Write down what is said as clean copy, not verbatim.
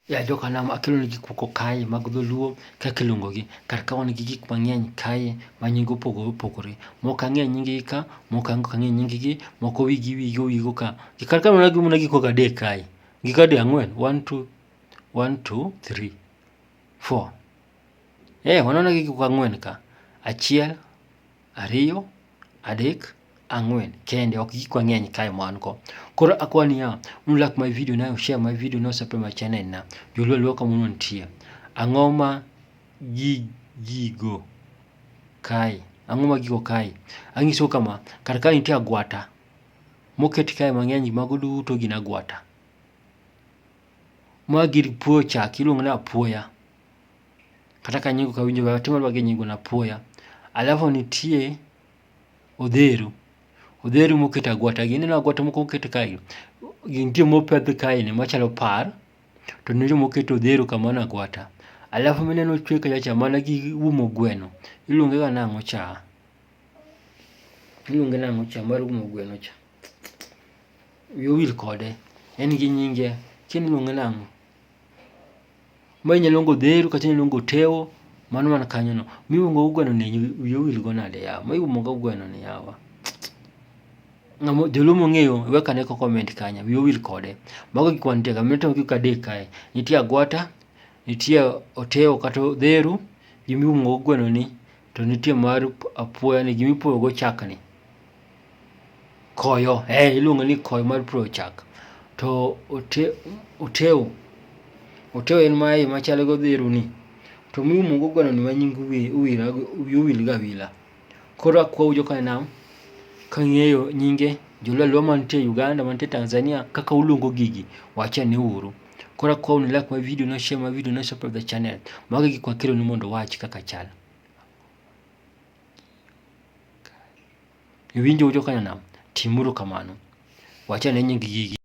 Ya joka nam akelo ni gik moko kae mag dholuo kaka iluongogi. Kar ka wan gi gik mang'eny kae ma nying opogore opogore. Moko ang'e nying-gi ka, moko ang'e nying-gi, moko wigo ka. Kar ka mana gik koko adek kae. Gik adi ang'wen? 1 2 3 4. Waneno gi gik ang'wen ka. 1 2 3 4 kende, ok gik mang'eny kae ma wan go. Koro akwani ya, like my video na, share my video na, subscribe my channel na. Joluo kamano nitie. Ang'o ma gigo kae? Ang'o ma gigo kae? Ang'iso kama, kar ka nitie agwata moket kae mang'eny, mago duto gin agwata. Ma gir puoyo chak, iluongo ni apuoya. Kata ka nyingo kawinjo, atimo gi nyingo na apuoya. Alafu nitie odheru. Odheru moket agwata gi. Ineno agwata moko moket kae. Nitie mopedh kae ni machalo par. To nitie moket odheru kamano agwata. Alafu mineno ochwe kacha mana gi umo gweno. Iluonge ga nang'o cha? Iluonge nang'o cha mar umo gweno cha? Wiya owil kode. En gi nyinge. Kini iluonge nang'o? Ma inyalo luongo odheru kata inyalo luongo oteo. Mano man kanyo no. Miumo go gweno ni wiya owil go nade yawa. Ma iumo go gweno ni yawa. Joluo mong'eyo wek ane comment kanyo. Wiya owil kode. Mago gik mantie ka. Mito gik adek kae. Nitie agwata, nitie oteo kata odheru, gimiumo go gweno ni, to nitie mar apuoya ni, gimipuoyo go chak ni. Koyo. Iluongo ni koyo mar puoyo chak. To oteo. Oteo en mae machalo go odheru ni. To miumo go gweno ni ma nying wiya owil ga wila. Koro akwau joka nam. Kang'eyo nyinge, joluo mantie Uganda, mantie Tanzania, kaka uluongo gigi, wachane uru. Koro akwau ni like my video na, share my video na, subscribe the channel. Mago gik makelo ni mondo wach kaka chal. Iwinjo joka nam, timuru kamano. Wachane nying gigi.